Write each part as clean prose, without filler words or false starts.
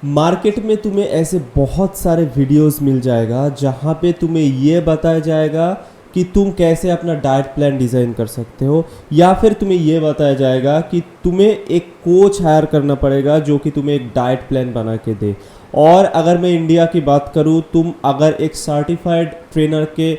Market में तुम्हें ऐसे बहुत सारे वीडियोस मिल जाएगा जहाँ पे तुम्हें ये बताया जाएगा कि तुम कैसे अपना डाइट प्लान डिज़ाइन कर सकते हो, या फिर तुम्हें ये बताया जाएगा कि तुम्हें एक कोच हायर करना पड़ेगा जो कि तुम्हें एक डाइट प्लान बना के दे। और अगर मैं इंडिया की बात करूँ, तुम अगर एक सर्टिफाइड ट्रेनर के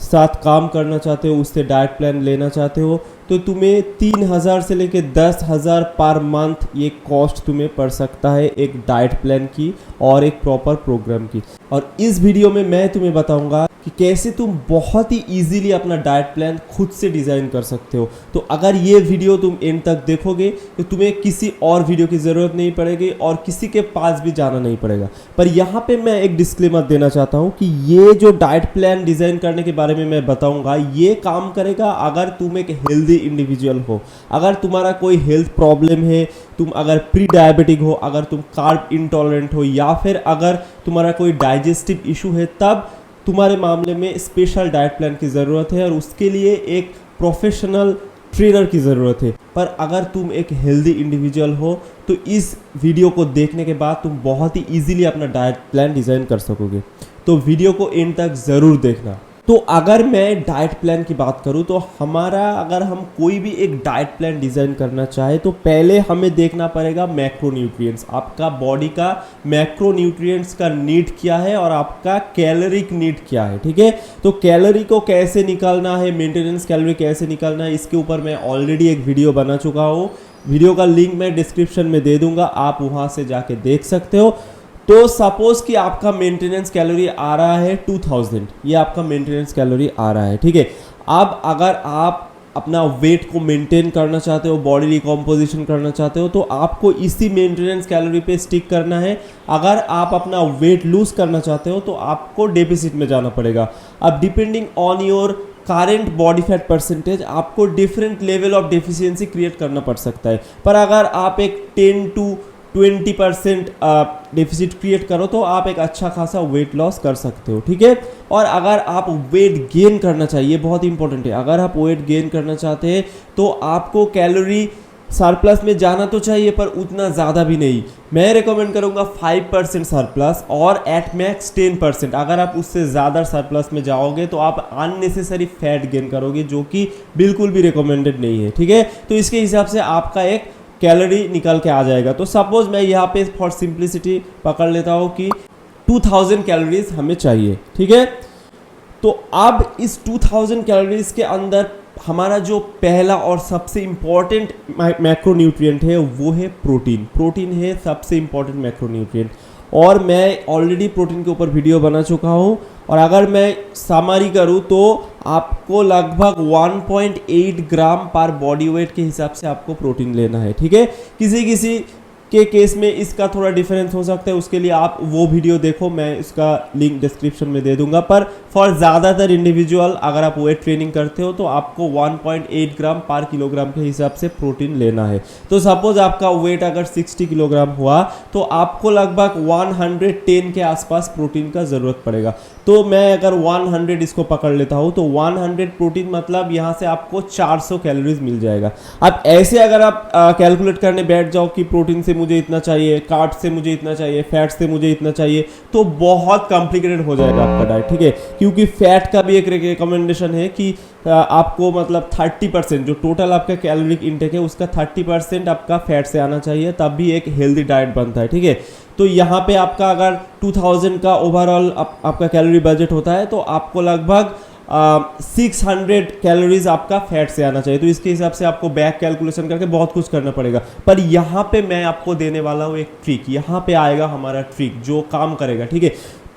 साथ काम करना चाहते हो, उससे डाइट प्लान लेना चाहते हो, तो तुम्हें 3,000 से लेकर 10,000 पर मंथ ये कॉस्ट तुम्हें पड़ सकता है एक डाइट प्लान की और एक प्रॉपर प्रोग्राम की। और इस वीडियो में मैं तुम्हें बताऊंगा कि कैसे तुम बहुत ही इजीली अपना डाइट प्लान खुद से डिज़ाइन कर सकते हो। तो अगर ये वीडियो तुम एंड तक देखोगे तो तुम्हें किसी और वीडियो की ज़रूरत नहीं पड़ेगी और किसी के पास भी जाना नहीं पड़ेगा। पर यहाँ पे मैं एक डिस्क्लेमर देना चाहता हूँ कि ये जो डाइट प्लान डिज़ाइन करने के बारे में मैं बताऊँगा, ये काम करेगा अगर तुम एक हेल्दी इंडिविजुअल हो, अगर तुम्हारा कोई हेल्थ प्रॉब्लम है, तुम अगर प्री डायबिटिक हो, अगर तुम कार्ब इंटॉलरेंट हो, या फिर अगर तुम्हारा कोई डाइजेस्टिव इशू है, तब तुम्हारे मामले में स्पेशल डाइट प्लान की ज़रूरत है और उसके लिए एक प्रोफेशनल ट्रेनर की ज़रूरत है। पर अगर तुम एक हेल्दी इंडिविजुअल हो तो इस वीडियो को देखने के बाद तुम बहुत ही इजीली अपना डाइट प्लान डिज़ाइन कर सकोगे। तो वीडियो को एंड तक ज़रूर देखना। तो अगर मैं डाइट प्लान की बात करूं तो अगर हम कोई भी एक डाइट प्लान डिज़ाइन करना चाहे तो पहले हमें देखना पड़ेगा मैक्रोन्यूट्रिएंट्स, आपका बॉडी का मैक्रोन्यूट्रिएंट्स का नीड क्या है और आपका कैलोरिक नीड क्या है। ठीक है, तो कैलोरी को कैसे निकालना है, मेंटेनेंस कैलोरी कैसे निकालना है, इसके ऊपर मैं ऑलरेडी एक वीडियो बना चुका हूँ। वीडियो का लिंक मैं डिस्क्रिप्शन में दे दूंगा, आप वहाँ से जाके देख सकते हो। तो सपोज कि आपका मेंटेनेंस कैलोरी आ रहा है 2000, ये आपका मेंटेनेंस कैलोरी आ रहा है। ठीक है, अब अगर आप अपना वेट को मेंटेन करना चाहते हो, बॉडी रिकॉम्पोजिशन करना चाहते हो, तो आपको इसी मेंटेनेंस कैलोरी पे स्टिक करना है। अगर आप अपना वेट लूज करना चाहते हो तो आपको डेफिसिट में जाना पड़ेगा। अब depending on your current body fat percentage आपको different level of deficiency create करना पड़ सकता है। पर अगर आप एक 10 to 20% डेफिसिट क्रिएट करो तो आप एक अच्छा खासा वेट लॉस कर सकते हो। ठीक है, और अगर आप वेट गेन करना चाहिए, बहुत इंपॉर्टेंट है, अगर आप वेट गेन करना चाहते हैं तो आपको कैलोरी सरप्लस में जाना तो चाहिए पर उतना ज़्यादा भी नहीं। मैं रिकमेंड करूँगा 5% सरप्लस और एट मैक्स 10%। अगर आप उससे ज़्यादा सरप्लस में जाओगे तो आप अननेसेसरी फैट गेन करोगे, जो कि बिल्कुल भी रिकमेंडेड नहीं है। ठीक है, तो इसके हिसाब से आपका एक कैलोरी निकल के आ जाएगा। तो सपोज मैं यहाँ पे फॉर सिंप्लिसिटी पकड़ लेता हूँ कि 2000 कैलोरीज हमें चाहिए। ठीक है, तो अब इस 2000 कैलोरीज के अंदर हमारा जो पहला और सबसे इम्पॉर्टेंट मैक्रोन्यूट्रिएंट है वो है प्रोटीन। प्रोटीन है सबसे इम्पॉर्टेंट मैक्रोन्यूट्रिएंट, और मैं ऑलरेडी प्रोटीन के ऊपर वीडियो बना चुका हूँ। और अगर मैं समरी करूँ तो आपको लगभग 1.8 ग्राम पर बॉडी वेट के हिसाब से आपको प्रोटीन लेना है। ठीक है, किसी किसी के केस में इसका थोड़ा डिफरेंस हो सकता है, उसके लिए आप वो वीडियो देखो, मैं इसका लिंक डिस्क्रिप्शन में दे दूंगा। पर फॉर ज़्यादातर इंडिविजुअल अगर आप वेट ट्रेनिंग करते हो तो आपको 1.8 ग्राम पर किलोग्राम के हिसाब से प्रोटीन लेना है। तो सपोज आपका वेट अगर 60 किलोग्राम हुआ तो आपको लगभग 110 के आसपास प्रोटीन का ज़रूरत पड़ेगा। तो मैं अगर 100 इसको पकड़ लेता हूँ तो 100 प्रोटीन मतलब यहाँ से आपको 400 कैलोरीज मिल जाएगा। अब ऐसे अगर आप कैलकुलेट करने बैठ जाओ कि प्रोटीन से मुझे इतना चाहिए, कार्ब से मुझे इतना चाहिए, फैट से मुझे इतना चाहिए, तो बहुत कॉम्प्लिकेटेड हो जाएगा आपका डाइट। ठीक है, क्योंकि फैट का भी एक रिकमेंडेशन है कि आपको मतलब 30% जो टोटल आपका कैलोरिक इंटेक है उसका 30% आपका फैट से आना चाहिए, तब भी एक हेल्दी डाइट बनता है। ठीक है, तो यहाँ पे आपका अगर 2000 का ओवरऑल आपका कैलोरी बजट होता है तो आपको लगभग 600 कैलोरीज आपका फैट से आना चाहिए। तो इसके हिसाब से आपको बैक कैलकुलेशन करके बहुत कुछ करना पड़ेगा। पर यहाँ पे मैं आपको देने वाला हूँ एक ट्रिक, यहाँ पे आएगा हमारा ट्रिक जो काम करेगा। ठीक है,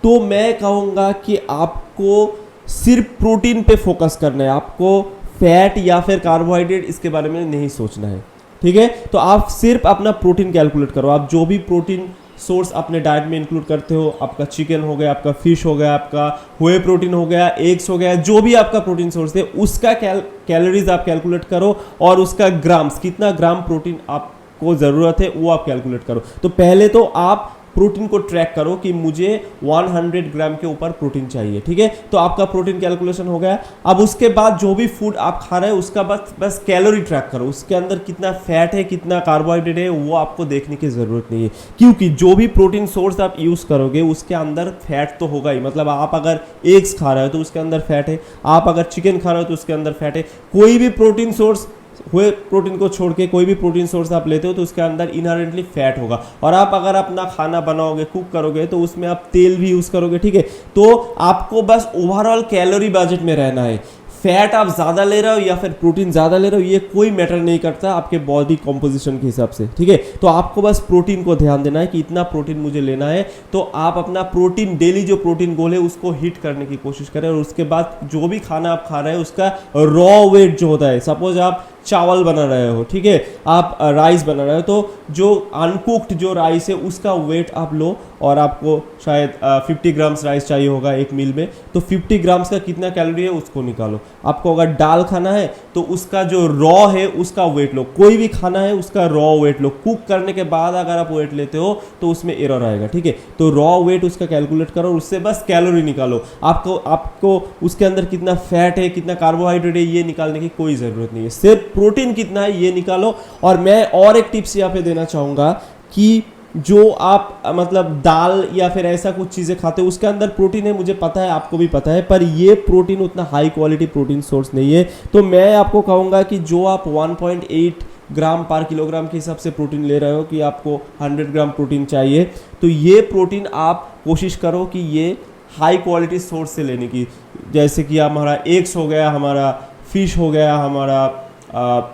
तो मैं कहूँगा कि आपको सिर्फ प्रोटीन पे फोकस करना है, आपको फैट या फिर कार्बोहाइड्रेट इसके बारे में नहीं सोचना है। ठीक है, तो आप सिर्फ अपना प्रोटीन कैलकुलेट करो। आप जो भी प्रोटीन सोर्स अपने डाइट में इंक्लूड करते हो, आपका चिकन हो गया, आपका फिश हो गया, आपका व्हे प्रोटीन हो गया, एग्स हो गया, जो भी आपका प्रोटीन सोर्स है उसका कैलोरीज आप कैलकुलेट करो और उसका ग्राम्स, कितना ग्राम प्रोटीन आपको ज़रूरत है वो आप कैलकुलेट करो। तो पहले तो आप प्रोटीन को ट्रैक करो कि मुझे 100 ग्राम के ऊपर प्रोटीन चाहिए, ठीक है। तो आपका प्रोटीन कैलकुलेशन हो गया। अब उसके बाद जो भी फूड आप खा रहे हैं उसका बस कैलोरी ट्रैक करो, उसके अंदर कितना फैट है, कितना कार्बोहाइड्रेट है, वो आपको देखने की जरूरत नहीं है, क्योंकि जो भी प्रोटीन सोर्स आप यूज करोगे उसके अंदर फैट तो होगा ही। मतलब आप अगर एग्स खा रहे हो तो उसके अंदर फैट है, आप अगर चिकन खा रहे हो तो उसके अंदर फैट है। कोई भी प्रोटीन सोर्स हुए प्रोटीन को छोड़ के कोई भी प्रोटीन सोर्स आप लेते हो तो उसके अंदर इनहेरेंटली फैट होगा। और आप अगर अपना खाना बनाओगे, कुक करोगे, तो उसमें आप तेल भी यूज करोगे, ठीक है। तो आपको बस ओवरऑल कैलोरी बजट में रहना है। फैट आप ज़्यादा ले रहे हो या फिर प्रोटीन ज़्यादा ले रहे हो, ये कोई मैटर नहीं करता आपके बॉडी कॉम्पोजिशन के हिसाब से, ठीक है। तो आपको बस प्रोटीन को ध्यान देना है कि इतना प्रोटीन मुझे लेना है। तो आप अपना प्रोटीन डेली जो प्रोटीन गोल है उसको हिट करने की कोशिश करें। और उसके बाद जो भी खाना आप खा रहे हैं उसका रॉ वेट जो होता है, सपोज आप चावल बना रहे हो, ठीक है, आप राइस बना रहे हो, तो जो अनकुक्ड जो राइस है उसका वेट आप लो और आपको शायद 50 ग्राम्स राइस चाहिए होगा एक मील में, तो 50 ग्राम्स का कितना कैलोरी है उसको निकालो। आपको अगर दाल खाना है तो उसका जो रॉ है उसका वेट लो, कोई भी खाना है उसका रॉ वेट लो। कुक करने के बाद अगर आप वेट लेते हो तो उसमें एरर आएगा, ठीक है। तो रॉ वेट उसका कैलकुलेट करो, उससे बस कैलोरी निकालो। आपको उसके अंदर कितना फैट है, कितना कार्बोहाइड्रेट है, ये निकालने की कोई ज़रूरत नहीं है, सिर्फ प्रोटीन कितना है ये निकालो। और मैं और एक टिप्स यहाँ पे देना चाहूँगा कि जो आप मतलब दाल या फिर ऐसा कुछ चीज़ें खाते हो उसके अंदर प्रोटीन है, मुझे पता है, आपको भी पता है, पर ये प्रोटीन उतना हाई क्वालिटी प्रोटीन सोर्स नहीं है। तो मैं आपको कहूँगा कि जो आप 1.8 ग्राम पर किलोग्राम के हिसाब से प्रोटीन ले रहे हो कि आपको 100 ग्राम प्रोटीन चाहिए, तो ये प्रोटीन आप कोशिश करो कि ये हाई क्वालिटी सोर्स से लेने की, जैसे कि हमारा एग्स हो गया, हमारा फिश हो गया, हमारा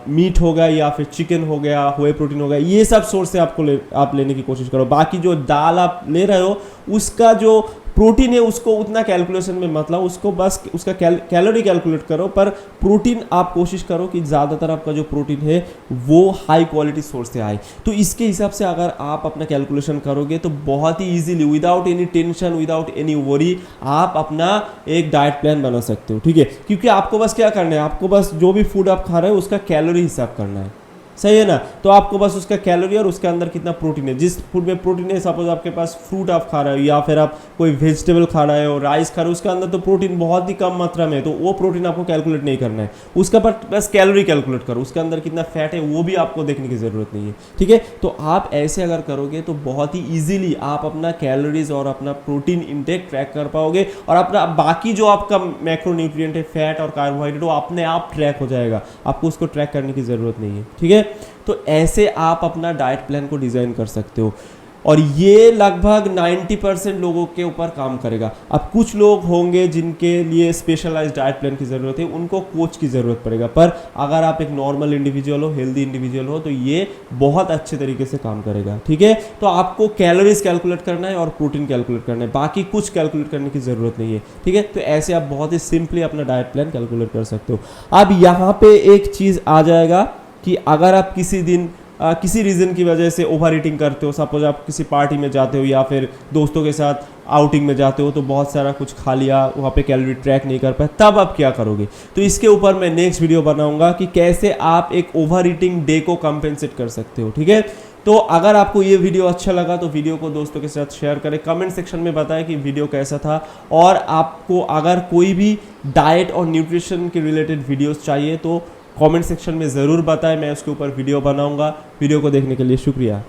मीट हो गया, या फिर चिकन हो गया, व्हे प्रोटीन हो गया, ये सब सोर्स से आप लेने की कोशिश करो। बाकी जो दाल आप ले रहे हो उसका जो प्रोटीन है उसको उतना कैलकुलेशन में मत लाओ, उसको बस उसका कैलोरी कैलकुलेट करो, पर प्रोटीन आप कोशिश करो कि ज़्यादातर आपका जो प्रोटीन है वो हाई क्वालिटी सोर्स से आए। तो इसके हिसाब से अगर आप अपना कैलकुलेशन करोगे तो बहुत ही easily, without any tension, without any worry, आप अपना एक डाइट प्लान बना सकते हो, ठीक है। क्योंकि आपको बस क्या करना है, आपको बस जो भी फूड आप खा रहे हो उसका कैलोरी हिसाब करना है, सही है ना। तो आपको बस उसका कैलोरी और उसके अंदर कितना प्रोटीन है, जिस फूड में प्रोटीन है, सपोज आपके पास फ्रूट आप खा रहे हो या फिर आप कोई वेजिटेबल खा रहे हो, राइस खा रहे हो, उसके अंदर तो प्रोटीन बहुत ही कम मात्रा में है, तो वो प्रोटीन आपको कैलकुलेट नहीं करना है, उसका बस कैलोरी कैलकुलेट करो, उसके अंदर कितना फैट है वो भी आपको देखने की ज़रूरत नहीं है, ठीक है। तो आप ऐसे अगर करोगे तो बहुत ही ईजिली आप अपना कैलोरीज और अपना प्रोटीन इंटेक ट्रैक कर पाओगे, और अपना बाकी जो आपका मैक्रोन्यूट्रिएंट है, फैट और कार्बोहाइड्रेट, वो अपने आप ट्रैक हो जाएगा, आपको उसको ट्रैक करने की ज़रूरत नहीं है, ठीक है। तो ऐसे आप अपना डाइट प्लान को डिज़ाइन कर सकते हो, और ये लगभग 90% लोगों के ऊपर काम करेगा। अब कुछ लोग होंगे जिनके लिए स्पेशलाइज्ड डाइट प्लान की ज़रूरत है, उनको कोच की ज़रूरत पड़ेगा, पर अगर आप एक नॉर्मल इंडिविजुअल हो, हेल्दी इंडिविजुअल हो, तो ये बहुत अच्छे तरीके से काम करेगा, ठीक है। तो आपको कैलोरीज कैलकुलेट करना है और प्रोटीन कैलकुलेट करना है, बाकी कुछ कैलकुलेट करने की ज़रूरत नहीं है, ठीक है। तो ऐसे आप बहुत ही सिंपली अपना डाइट प्लान कैलकुलेट कर सकते हो। अब यहाँ पे एक चीज़ आ जाएगा कि अगर आप किसी दिन किसी रीज़न की वजह से ओवर ईटिंग करते हो, सपोज आप किसी पार्टी में जाते हो या फिर दोस्तों के साथ आउटिंग में जाते हो, तो बहुत सारा कुछ खा लिया, वहाँ पे कैलोरी ट्रैक नहीं कर पाए, तब आप क्या करोगे। तो इसके ऊपर मैं नेक्स्ट वीडियो बनाऊंगा कि कैसे आप एक ओवर ईटिंग डे को कंपेंसेट कर सकते हो, ठीक है। तो अगर आपको ये वीडियो अच्छा लगा तो वीडियो को दोस्तों के साथ शेयर करें, कमेंट सेक्शन में बताएं कि वीडियो कैसा था, और आपको अगर कोई भी डाइट और न्यूट्रिशन के रिलेटेड वीडियोस चाहिए तो कमेंट सेक्शन में ज़रूर बताएं, मैं उसके ऊपर वीडियो बनाऊंगा। वीडियो को देखने के लिए शुक्रिया।